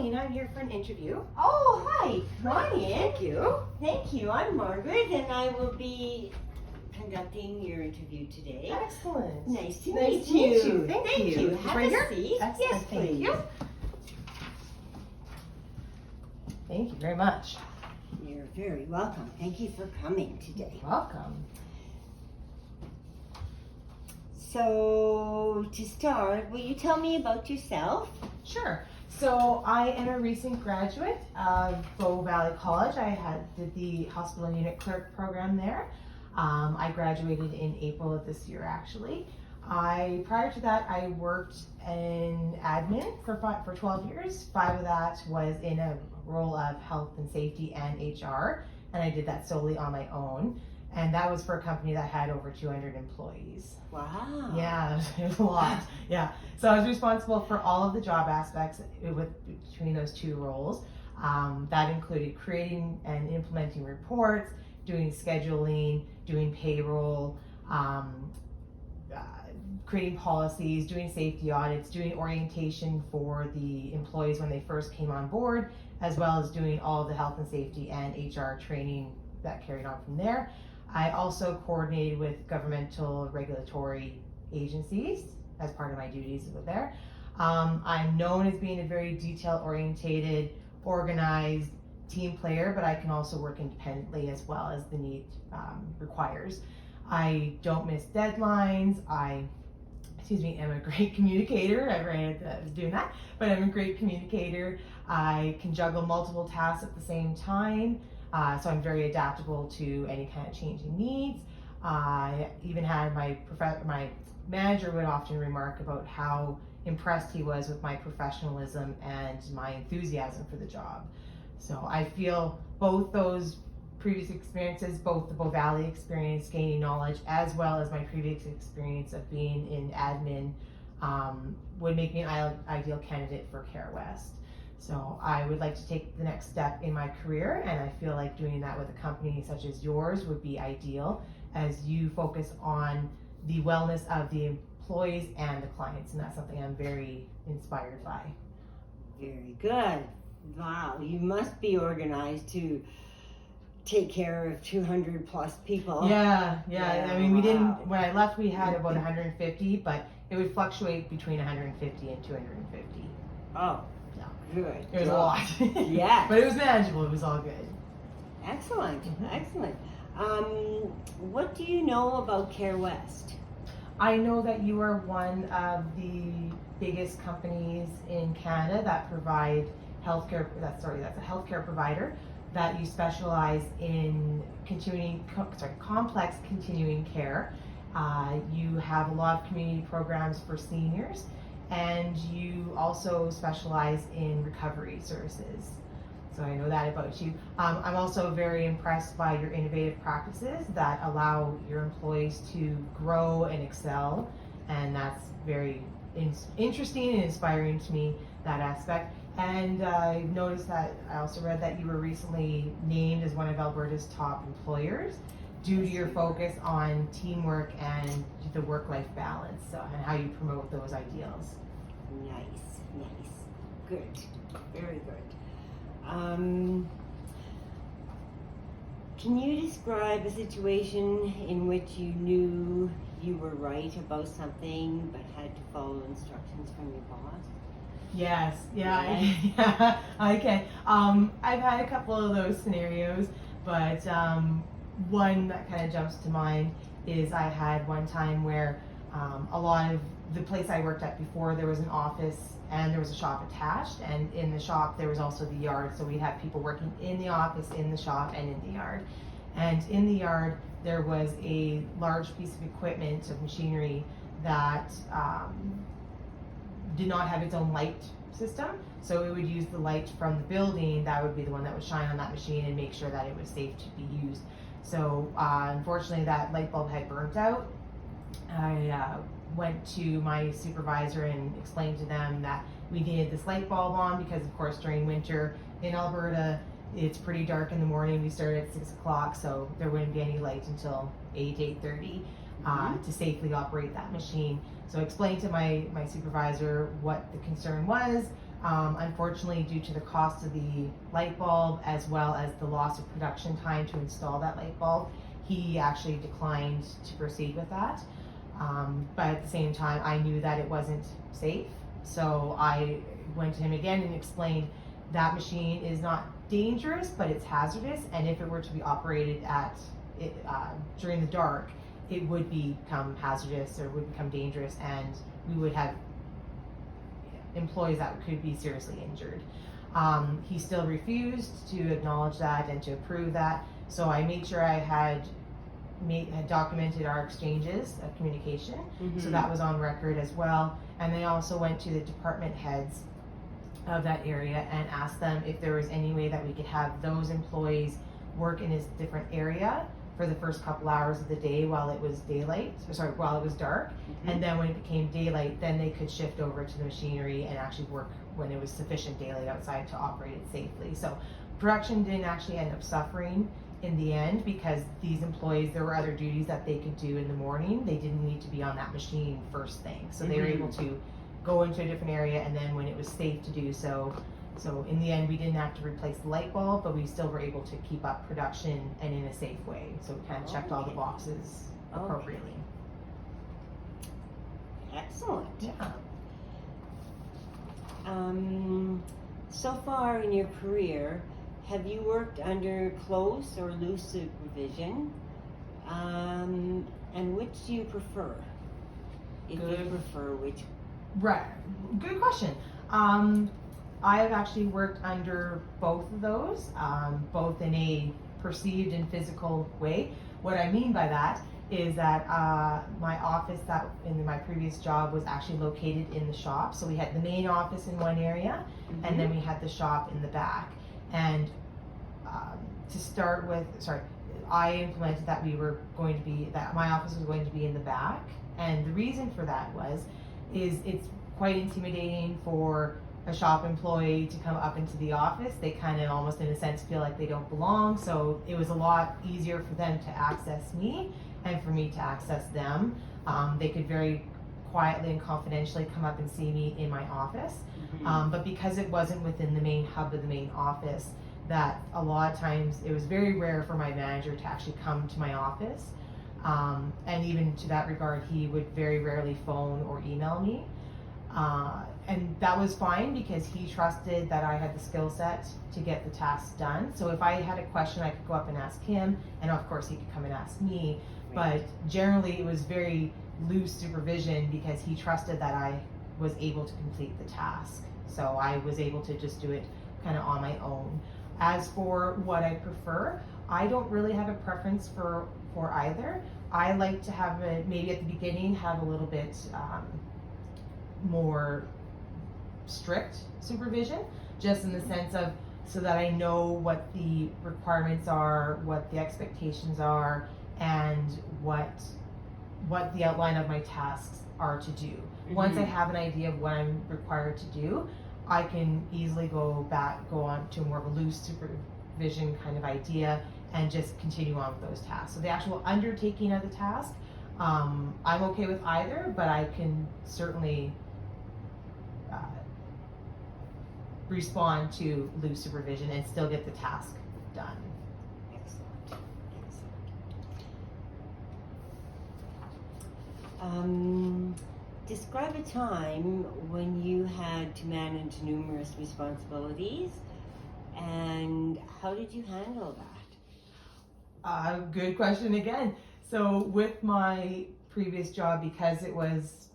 Pauline. I'm here for an interview. Oh, hi. Come on in. Thank you. Thank you. I'm Margaret, and I will be conducting your interview today. Excellent. Nice to Nice meet to meet you. you. Thank you. Have Right a here? seat. Excellent. Yes, Thank please. you. Thank you very much. You're very welcome. Thank you for coming today. Welcome. So, to start, will you tell me about yourself? Sure. So I am a recent graduate of Bow Valley College. I did the hospital and unit clerk program there. I graduated in April of this year, actually. Prior to that, I worked in admin for 12 years. 5 of that was in a role of health and safety and HR, and I did that solely on my own. And that was for a company that had over 200 employees. Wow. Yeah, it was a lot. Yeah. So I was responsible for all of the job aspects between those 2 roles. That included creating and implementing reports, doing scheduling, doing payroll, creating policies, doing safety audits, doing orientation for the employees when they first came on board, as well as doing all of the health and safety and HR training that carried on from there. I also coordinated with governmental regulatory agencies as part of my duties over there. I'm known as being a very detail-orientated, organized team player, but I can also work independently as well as the need requires. I don't miss deadlines. I am a great communicator. I was doing that, but I'm a great communicator. I can juggle multiple tasks at the same time. So I'm very adaptable to any kind of changing needs. I even had my manager would often remark about how impressed he was with my professionalism and my enthusiasm for the job. So I feel both those previous experiences, both the Bow Valley experience, gaining knowledge, as well as my previous experience of being in admin, would make me an ideal candidate for Care West. So I would like to take the next step in my career, and I feel like doing that with a company such as yours would be ideal, as you focus on the wellness of the employees and the clients, and that's something I'm very inspired by. Very good. Wow, you must be organized to take care of 200 plus people. Yeah. I mean, we didn't, Wow. when I left, we had about 150, but it would fluctuate between 150 and 250. Oh. Good. It was a lot. Yeah. But it was manageable. It was all good. Excellent. Mm-hmm. Excellent. What do you know about Care West? I know that you are one of the biggest companies in Canada that provide healthcare. That's a healthcare provider that you specialize in complex continuing care. You have a lot of community programs for seniors, and you also specialize in recovery services. So I know that about you. I'm also very impressed by your innovative practices that allow your employees to grow and excel, and that's very interesting and inspiring to me, that aspect. And I noticed that, I also read that you were recently named as one of Alberta's top employers due to your focus on teamwork and the work-life balance, and how you promote those ideals. Nice. Good. Very good. Can you describe a situation in which you knew you were right about something but had to follow instructions from your boss? Yes, I can. I've had a couple of those scenarios, but one that kind of jumps to mind is I had one time where a lot of the place I worked at before, there was an office and there was a shop attached, and in the shop there was also the yard, so we'd have people working in the office, in the shop, and in the yard. And in the yard there was a large piece of equipment, of machinery, that did not have its own light system, so it would use the light from the building. That would be the one that would shine on that machine and make sure that it was safe to be used. So unfortunately that light bulb had burnt out. I went to my supervisor and explained to them that we needed this light bulb on because, of course, during winter in Alberta, it's pretty dark in the morning. We started at 6 o'clock, so there wouldn't be any light until 8:30 to safely operate that machine. So I explained to my supervisor what the concern was. Unfortunately, due to the cost of the light bulb as well as the loss of production time to install that light bulb, he actually declined to proceed with that. But at the same time, I knew that it wasn't safe. So I went to him again and explained that machine is not dangerous, but it's hazardous. And if it were to be operated at during the dark, it would become hazardous or would become dangerous, and we would have employees that could be seriously injured. He still refused to acknowledge that and to approve that. So I made sure I had documented our exchanges of communication. So that was on record as well. And they also went to the department heads of that area and asked them if there was any way that we could have those employees work in a different area for the first couple hours of the day while it was while it was dark. And then when it became daylight, then they could shift over to the machinery and actually work when it was sufficient daylight outside to operate it safely. So production didn't actually end up suffering in the end, because these employees, there were other duties that they could do in the morning. They didn't need to be on that machine first thing. So they were able to go into a different area, and then when it was safe to do so. So in the end, we didn't have to replace the light bulb, but we still were able to keep up production and in a safe way. So we kind of checked all the boxes appropriately. Excellent. Yeah. So far in your career, have you worked under close or loose supervision? And which do you prefer? If you prefer, which? Right. Good question. I have actually worked under both of those, both in a perceived and physical way. What I mean by that is that my office that in my previous job was actually located in the shop. So we had the main office in one area, and then we had the shop in the back. And to start with, I implemented that that my office was going to be in the back. And the reason for that is it's quite intimidating for a shop employee to come up into the office. They kind of almost in a sense feel like they don't belong. So it was a lot easier for them to access me and for me to access them. They could very quietly and confidentially come up and see me in my office. But because it wasn't within the main hub of the main office, that a lot of times it was very rare for my manager to actually come to my office. And even to that regard, he would very rarely phone or email me. And that was fine because he trusted that I had the skill set to get the tasks done. So if I had a question, I could go up and ask him, and of course he could come and ask me. But generally it was very loose supervision because he trusted that I was able to complete the task. So I was able to just do it kind of on my own. As for what I prefer, I don't really have a preference for either. I like to have maybe at the beginning have a little bit more strict supervision, just in the sense of so that I know what the requirements are, what the expectations are, and what the outline of my tasks are to do. Once I have an idea of what I'm required to do, I can easily go on to more of a loose supervision kind of idea and just continue on with those tasks. So the actual undertaking of the task, I'm okay with either, but I can certainly respond to loose supervision and still get the task done. Excellent. Describe a time when you had to manage numerous responsibilities, and how did you handle that? Good question again. So with my previous job, because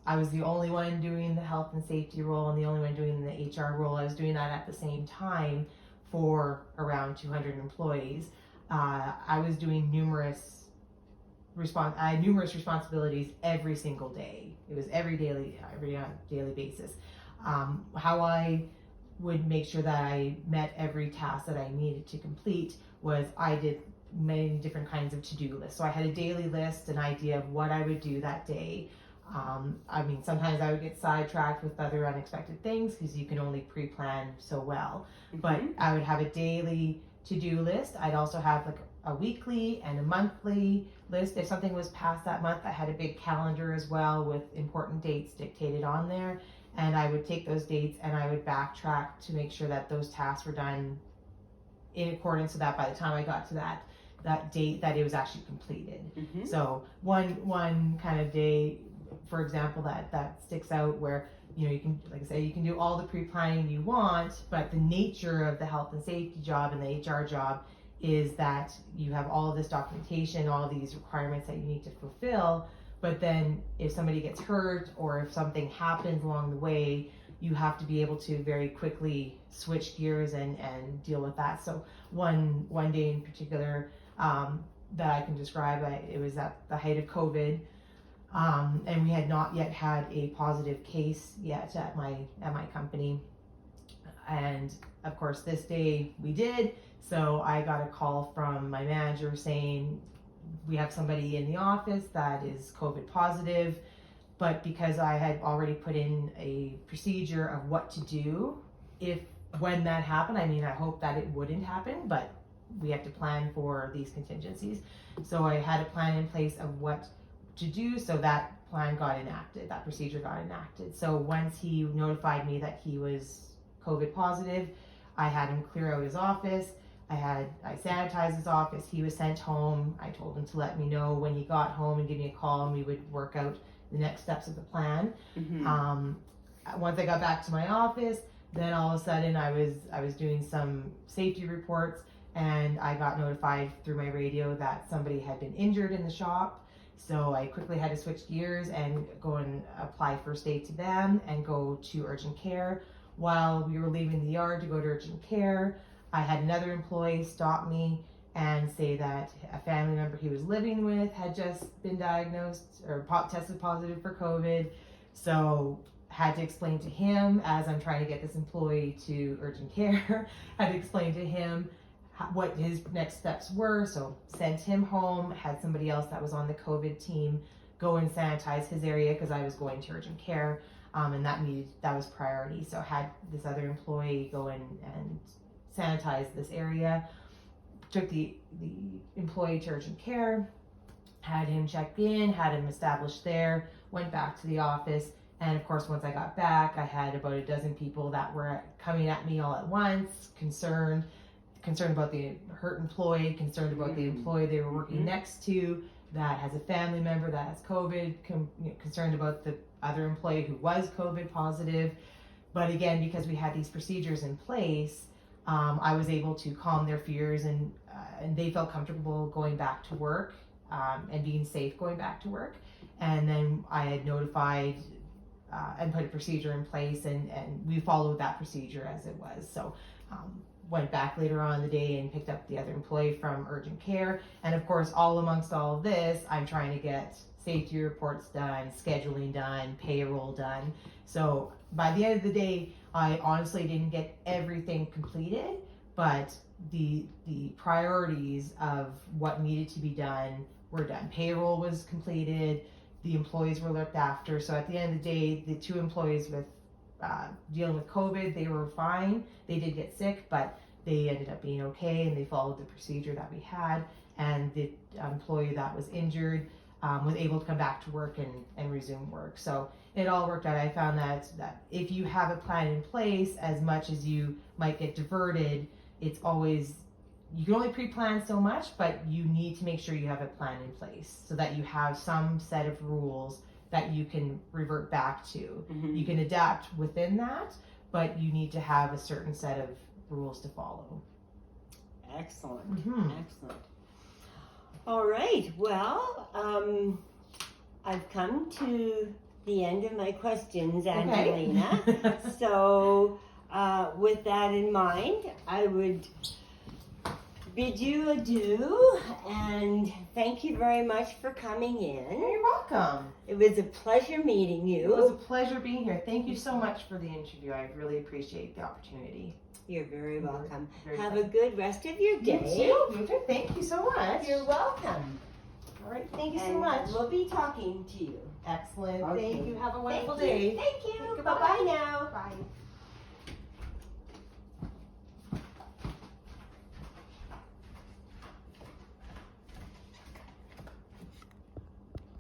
I was the only one doing the health and safety role and the only one doing the HR role, I was doing that at the same time for around 200 employees. I was doing numerous responsibilities every single day. It was every daily basis. How I would make sure that I met every task that I needed to complete was I did many different kinds of to-do lists. So I had a daily list, an idea of what I would do that day. Sometimes I would get sidetracked with other unexpected things because you can only pre-plan so well. But I would have a daily to-do list. I'd also have like a weekly and a monthly list. If something was past that month, I had a big calendar as well with important dates dictated on there. and I would take those dates and I would backtrack to make sure that those tasks were done in accordance so that by the time I got to that date that it was actually completed. Mm-hmm. So one kind of day, for example, that sticks out where, you can, like I say, you can do all the pre-planning you want, but the nature of the health and safety job and the HR job is that you have all of this documentation, all of these requirements that you need to fulfill, but then if somebody gets hurt or if something happens along the way, you have to be able to very quickly switch gears and deal with that. So one day in particular that I can describe, it was at the height of COVID, and we had not yet had a positive case yet at my company. And of course this day we did, so I got a call from my manager saying, we have somebody in the office that is COVID positive, but because I had already put in a procedure of what to do when that happened, I mean, I hope that it wouldn't happen, but we have to plan for these contingencies. So I had a plan in place of what to do, so that plan got enacted, that procedure got enacted. So once he notified me that he was COVID positive, I had him clear out his office. I sanitized his office. He was sent home. I told him to let me know when he got home and give me a call, and we would work out the next steps of the plan. Mm-hmm. Once I got back to my office, then all of a sudden I was doing some safety reports, and I got notified through my radio that somebody had been injured in the shop. So I quickly had to switch gears and go and apply first aid to them and go to urgent care. While we were leaving the yard to go to urgent care, I had another employee stop me and say that a family member he was living with had just been diagnosed or tested positive for COVID. So had to explain to him, as I'm trying to get this employee to urgent care, had to explain to him what his next steps were. So sent him home, had somebody else that was on the COVID team go and sanitize his area because I was going to urgent care, and that was priority. So had this other employee go in and sanitize this area, took the employee to urgent care, had him checked in, had him established there, went back to the office. And of course, once I got back, I had about a dozen people that were coming at me all at once, concerned about the hurt employee, concerned about the employee they were working next to that has a family member that has COVID, concerned about the other employee who was COVID positive. But again, because we had these procedures in place, I was able to calm their fears, and they felt comfortable going back to work and being safe going back to work. And then I had notified and put a procedure in place, and we followed that procedure as it was. So went back later on in the day and picked up the other employee from urgent care. And of course, all amongst all of this, I'm trying to get safety reports done, scheduling done, payroll done. So by the end of the day, I honestly didn't get everything completed, but the priorities of what needed to be done were done. Payroll was completed, the employees were looked after. So at the end of the day, the two employees with dealing with COVID, they were fine. They did get sick, but they ended up being okay, and they followed the procedure that we had. And the employee that was injured was able to come back to work and resume work. So it all worked out. I found that if you have a plan in place, as much as you might get diverted, it's always, you can only pre-plan so much, but you need to make sure you have a plan in place so that you have some set of rules that you can revert back to. Mm-hmm. You can adapt within that, but you need to have a certain set of rules to follow. Excellent. Mm-hmm. Excellent. All right. Well, I've come to the end of my questions, Angelina. Okay. So, with that in mind, I would bid you adieu, and thank you very much for coming in. You're welcome. It was a pleasure meeting you. It was a pleasure being here. Thank you so much for the interview. I really appreciate the opportunity. You're very welcome. Very Have fun. a good rest of your day. You too. Thank you so much. You're welcome. All right. Thank you so And much. We'll be talking to you. Excellent. Okay. Thank you. Have a wonderful Thank day. you. Thank you. Goodbye. Bye-bye now. Bye.